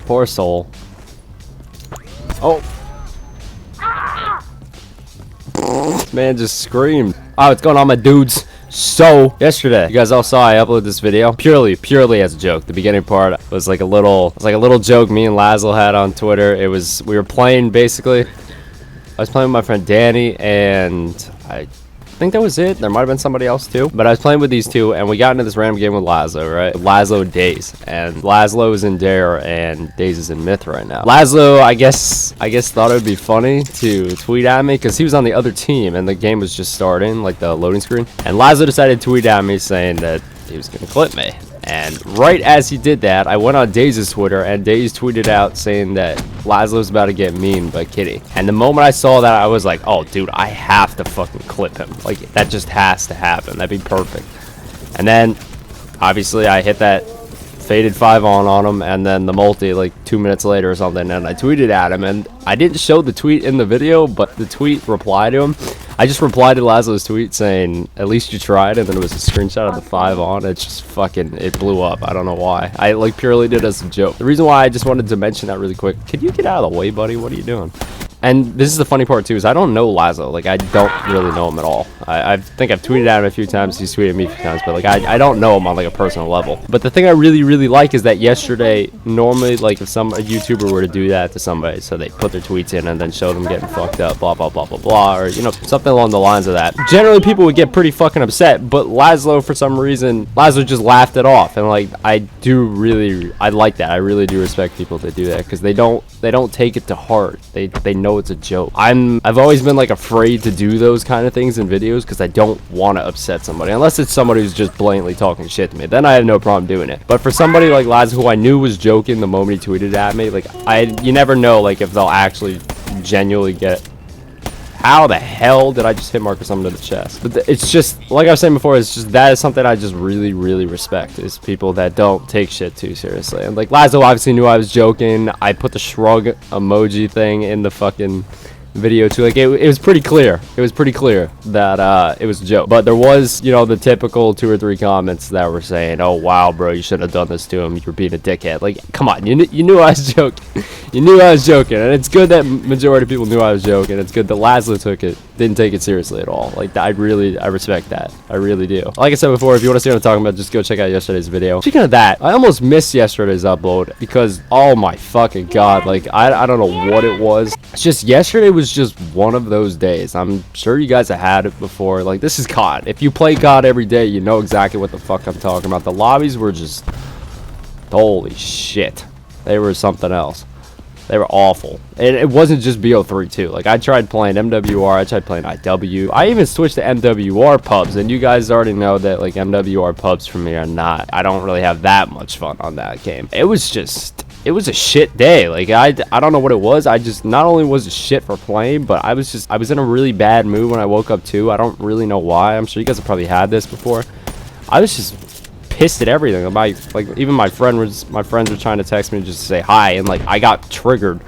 Poor soul. Oh. Man just screamed. Oh, what's going on, my dudes? So yesterday, you guys all saw I uploaded this video purely as a joke. The beginning part was like a little joke me and Laszlo had on Twitter. We were playing basically. I was playing with my friend Danny, and I think that was it. There might have been somebody else too, but I was playing with these two, and we got into this random game with Laszlo, right? Laszlo and Daze, and Laszlo is in Dare, and Daze is in Myth right now. Laszlo, I guess thought it would be funny to tweet at me because he was on the other team, and the game was just starting, like the loading screen. And Laszlo decided to tweet at me saying that he was gonna clip me. And right as he did that, I went on Daze's Twitter, and Daze tweeted out saying that Laszlo's about to get memed by Kitty. And the moment I saw that, I was like, oh, dude, I have to fucking clip him. Like, that just has to happen. That'd be perfect. And then, obviously, I hit that faded 5 on him, and then the multi, like, 2 minutes later or something, and I tweeted at him. And I didn't show the tweet in the video, but the tweet replied to him. I just replied to Laszlo's tweet saying, at least you tried, and then it was a screenshot of the 5 on. It just fucking, it blew up. I don't know why. I like purely did it as a joke. The reason why I just wanted to mention that really quick, could you get out of the way, buddy? What are you doing? And this is the funny part too, is I don't know Laszlo. Like, I don't really know him at all. I think I've tweeted at him a few times. He's tweeted me a few times, but like I don't know him on like a personal level. But the thing I really like is that yesterday, normally like if a YouTuber were to do that to somebody, so they put their tweets in and then show them getting fucked up, blah blah blah blah blah, or you know, something along the lines of that. Generally, people would get pretty fucking upset, but Laszlo, for some reason, Laszlo just laughed it off, and like I like that. I really do respect people that do that because they don't take it to heart. They know it's a joke. I've always been like afraid to do those kind of things in videos because I don't want to upset somebody unless it's somebody who's just blatantly talking shit to me. Then I have no problem doing it. But for somebody like Laz, who I knew was joking the moment he tweeted at me, like you never know like if they'll actually genuinely get. How the hell did I just hit Marcus under the chest? But it's just, like I was saying before, it's just, that is something I just really respect, is people that don't take shit too seriously. And like, Laszlo obviously knew I was joking. I put the shrug emoji thing in the fucking video too. Like, it was pretty clear. It was pretty clear that it was a joke. But there was, you know, the typical 2 or 3 comments that were saying, oh, wow, bro, you should have done this to him. You're being a dickhead. Like, come on, you knew I was joking. You knew I was joking, and it's good that majority of people knew I was joking. It's good that Laszlo didn't take it seriously at all. Like, I respect that. I really do. Like I said before, if you want to see what I'm talking about, just go check out yesterday's video. Speaking of that, I almost missed yesterday's upload because, oh my fucking god, like, I don't know what it was. It's just, yesterday was just one of those days. I'm sure you guys have had it before. Like, this is COD. If you play COD every day, you know exactly what the fuck I'm talking about. The lobbies were just, holy shit. They were something else. They were awful. And it wasn't just BO3 too. Like, I tried playing MWR, I tried playing IW. I even switched to MWR pubs, and you guys already know that like MWR pubs for me are not, I don't really have that much fun on that game. It was a shit day. Like, I don't know what it was. I just, not only was it shit for playing, but I was in a really bad mood when I woke up too. I don't really know why. I'm sure you guys have probably had this before. I was just pissed at everything. Like, even my friends were trying to text me just to say hi, and like I got triggered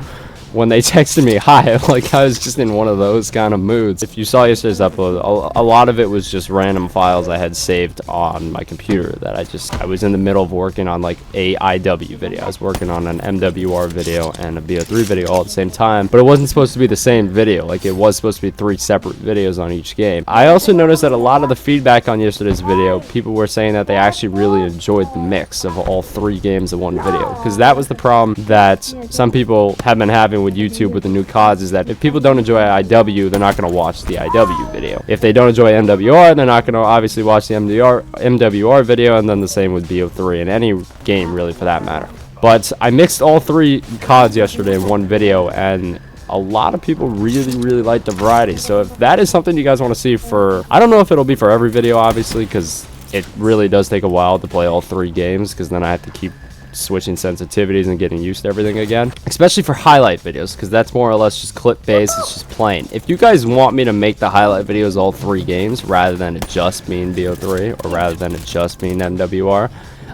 when they texted me hi. Like, I was just in one of those kind of moods. If you saw yesterday's upload, a lot of it was just random files I had saved on my computer that I was in the middle of working on, like a IW video. I was working on an MWR video and a BO3 video all at the same time, but it wasn't supposed to be the same video. Like, it was supposed to be 3 separate videos on each game. I also noticed that a lot of the feedback on yesterday's video, people were saying that they actually really enjoyed the mix of all 3 games in one video, because that was the problem that some people have been having with YouTube with the new CODs, is that if people don't enjoy IW, they're not going to watch the IW video. If they don't enjoy MWR, they're not going to obviously watch the MWR video, and then the same with BO3 and any game really for that matter. But I mixed all 3 CODs yesterday in one video, and a lot of people really liked the variety. So if that is something you guys want to see for, I don't know if it'll be for every video obviously, because it really does take a while to play all 3 games, because then I have to keep switching sensitivities and getting used to everything again, especially for highlight videos, because that's more or less just clip based. It's just plain. If you guys want me to make the highlight videos all 3 games rather than it just being BO3 or rather than it just being MWR,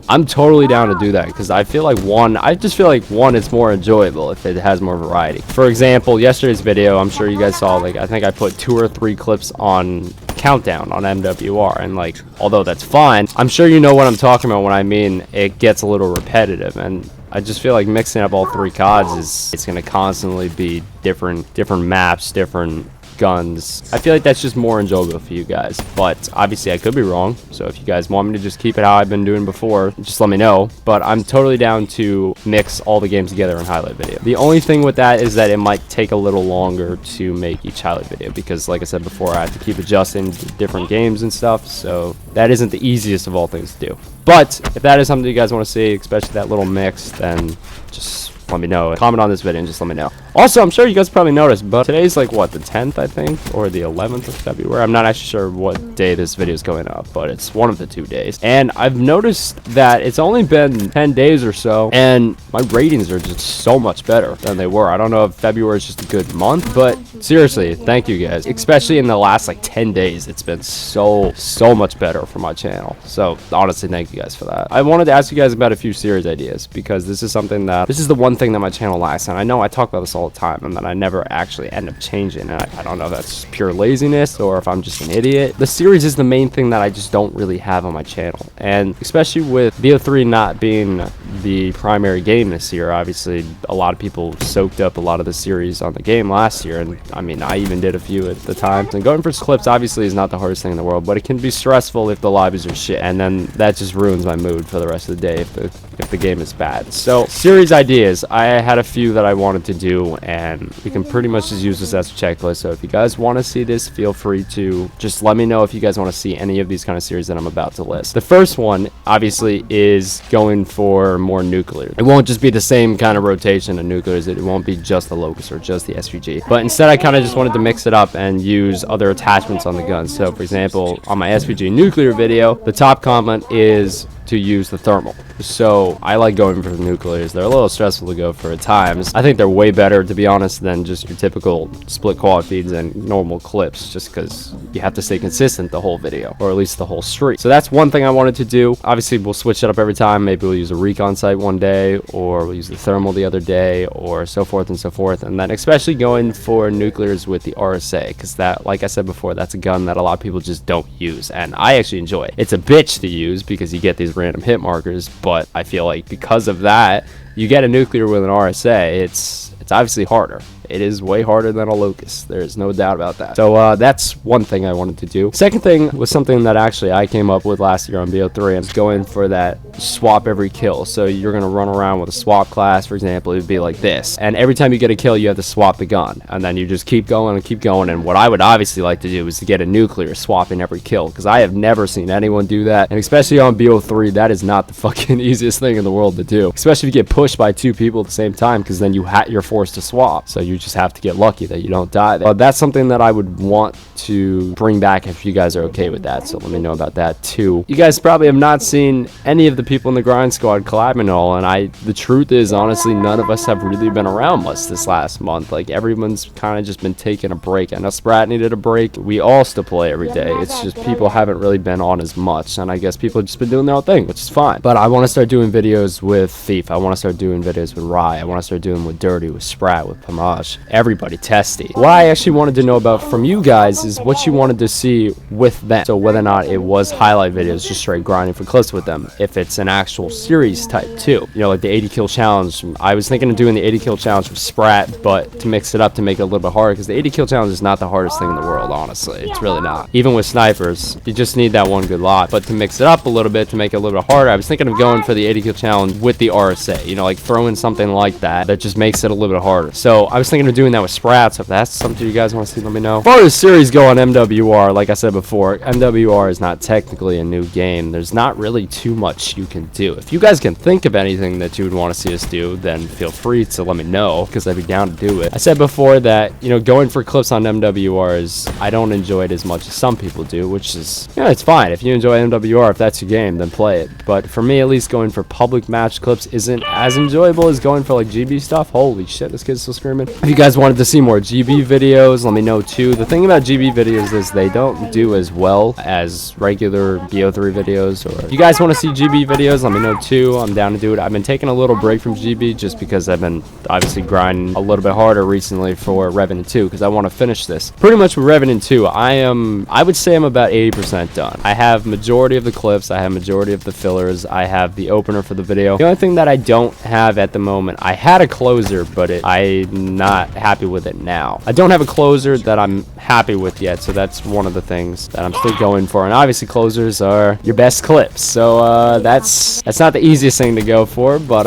I'm totally down to do that, because I just feel like one it's more enjoyable if it has more variety. For example, yesterday's video, I'm sure you guys saw, like, I think I put 2 or 3 clips on countdown on MWR, and like, although that's fine, I'm sure you know what I'm talking about when I mean it gets a little repetitive, and I just feel like mixing up all 3 CODs it's gonna constantly be different maps, different guns. I feel like that's just more enjoyable for you guys, but obviously I could be wrong, so if you guys want me to just keep it how I've been doing before, just let me know. But I'm totally down to mix all the games together in highlight video. The only thing with that is that it might take a little longer to make each highlight video, because like I said before, I have to keep adjusting to different games and stuff, so that isn't the easiest of all things to do. But if that is something you guys want to see, especially that little mix, then just let me know. Comment on this video and just let me know. Also, I'm sure you guys probably noticed, but today's like what, the 10th I think, or the 11th of February. I'm not actually sure what day this video is going up, but it's one of the 2 days. And I've noticed that it's only been 10 days or so, and my ratings are just so much better than they were. I don't know if February is just a good month, but seriously, thank you guys. Especially in the last like 10 days, it's been so much better for my channel. So honestly, thank you guys for that. I wanted to ask you guys about a few series ideas, because this is the one thing that my channel lacks, and I know I talk about this all the time and that I never actually end up changing, and I don't know if that's pure laziness or if I'm just an idiot. The series is the main thing that I just don't really have on my channel, and especially with BO3 not being the primary game this year, obviously a lot of people soaked up a lot of the series on the game last year, and I mean I even did a few at the time. And going for clips obviously is not the hardest thing in the world, but it can be stressful if the lobbies are shit, and then that just ruins my mood for the rest of the day if the game is bad. So series ideas, I had a few that I wanted to do, and we can pretty much just use this as a checklist. So if you guys want to see this, feel free to just let me know if you guys want to see any of these kind of series that I'm about to list. The first one obviously is going for more nuclear. It won't just be the same kind of rotation of nuclears. It won't be just the Locust or just the SVG, but instead I kind of just wanted to mix it up and use other attachments on the gun. So for example, on my SVG nuclear video, the top comment is to use the thermal. So I like going for the nuclears. They're a little stressful to go for at times. I think they're way better, to be honest, than just your typical split quad feeds and normal clips, just because you have to stay consistent the whole video, or at least the whole streak. So that's one thing I wanted to do. Obviously we'll switch it up every time. Maybe we'll use a recon sight one day, or we'll use the thermal the other day, or so forth and so forth. And then especially going for nuclears with the RSA, because that, like I said before, that's a gun that a lot of people just don't use, and I actually enjoy it. It's a bitch to use because you get these random hit markers, but I feel like because of that, you get a nuclear with an RSA, it's obviously harder. It is way harder than a Locust. There's no doubt about that. So that's one thing I wanted to do. Second thing was something that actually I came up with last year on BO3. I'm going for that swap every kill. So you're going to run around with a swap class, for example. It would be like this. And every time you get a kill, you have to swap the gun. And then you just keep going and keep going. And what I would obviously like to do is to get a nuclear swapping every kill, because I have never seen anyone do that. And especially on BO3, that is not the fucking easiest thing in the world to do. Especially if you get pushed by 2 people at the same time, because then you're forced to swap. So you just have to get lucky that you don't die there. That's something that I would want to bring back if you guys are okay with that, so let me know about that too. You guys probably have not seen any of the people in the grind squad collabing at all, and the truth is, honestly, none of us have really been around much this last month. Like, everyone's kind of just been taking a break. I know Spratt needed a break. We all still play every day. It's just people haven't really been on as much, and I guess people have just been doing their own thing, which is fine. But I want to start doing videos with Thief. I want to start doing videos with Rye. I want to start doing with Dirty, with Spratt, with Pamaj. Everybody, Testy. What I actually wanted to know about from you guys is what you wanted to see with them. So whether or not it was highlight videos, just straight grinding for clips with them. If it's an actual series type too. You know, like the 80 kill challenge. I was thinking of doing the 80 kill challenge with Spratt, but to mix it up to make it a little bit harder, because the 80 kill challenge is not the hardest thing in the world, honestly. It's really not. Even with snipers, you just need that one good lot. But to mix it up a little bit, to make it a little bit harder, I was thinking of going for the 80 kill challenge with the RSA. You know, like throwing something like that just makes it a little bit harder. So I was thinking of doing that with Spratt. So if that's something you guys want to see, let me know. As far as series go on MWR, like I said before, MWR is not technically a new game. There's not really too much you can do. If you guys can think of anything that you would want to see us do, then feel free to let me know, because I'd be down to do it. I said before that, you know, going for clips on MWR is, I don't enjoy it as much as some people do, which is, you know, it's fine. If you enjoy MWR, if that's your game, then play it. But for me, at least, going for public match clips isn't as enjoyable as going for like GB stuff. Holy shit, this kid's still screaming. If you guys wanted to see more GB videos, let me know too. The thing about GB videos is they don't do as well as regular BO3 videos. Or if you guys want to see GB videos, let me know too. I'm down to do it. I've been taking a little break from GB just because I've been obviously grinding a little bit harder recently for Revenant 2 because I want to finish this. Pretty much with Revenant 2, I would say I'm about 80% done. I have majority of the clips, I have majority of the fillers, I have the opener for the video. The only thing that I don't have at the moment, I had a closer, but I'm not happy with it now. I don't have a closer that I'm happy with yet, so that's one of the things that I'm still going for. And obviously closers are your best clips, so that's not the easiest thing to go for, but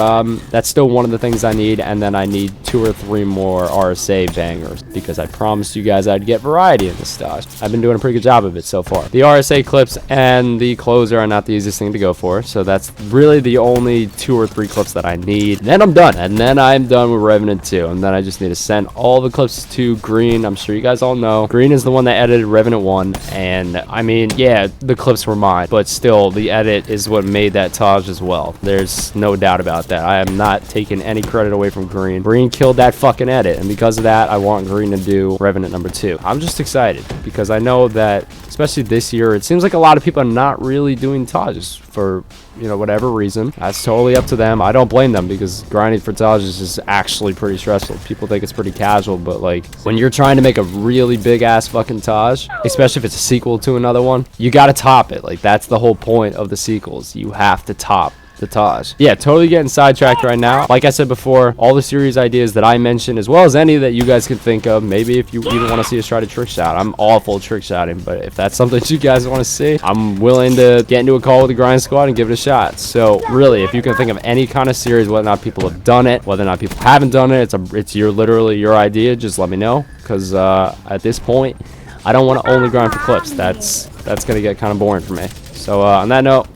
that's still one of the things I need. And then I need 2 or 3 more RSA bangers because I promised you guys I'd get variety in the stash. I've been doing a pretty good job of it so far. The RSA clips and the closer are not the easiest thing to go for, so that's really the only 2 or 3 clips that I need. And then I'm done, and then I'm done with Revenant 2, and then I just need to send all the clips to Green. I'm sure you guys all know Green is the one that edited Revenant 1, and I mean, yeah, the clips were mine, but still the edit is what made that Taj as well. There's no doubt about that. I am not taking any credit away from Green. Green killed that fucking edit, and because of that I want Green to do Revenant number 2. I'm just excited because I know that especially this year it seems like a lot of people are not really doing Tajes for, you know, whatever reason. That's totally up to them. I don't blame them because grinding for Taj is just actually pretty stressful. People think it's pretty casual, but like when you're trying to make a really big ass fucking Taj, especially if it's a sequel to another one, you gotta top it. Like that's the whole point of the sequels. You have to top the Taj. Yeah, totally getting sidetracked right now. Like I said before, all the series ideas that I mentioned, as well as any that you guys can think of, maybe if you even want to see us try to trick shot. I'm awful at trick shotting, but if that's something you guys want to see, I'm willing to get into a call with the grind squad and give it a shot. So really, if you can think of any kind of series, whether or not people have done it, whether or not people haven't done it, it's literally your idea. Just let me know, because at this point I don't want to only grind for clips. That's gonna get kind of boring for me. So on that note,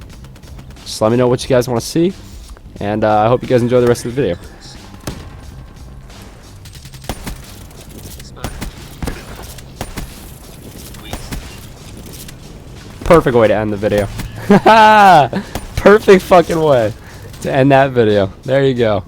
just let me know what you guys want to see, and I hope you guys enjoy the rest of the video. Perfect way to end the video. Perfect fucking way to end that video. There you go.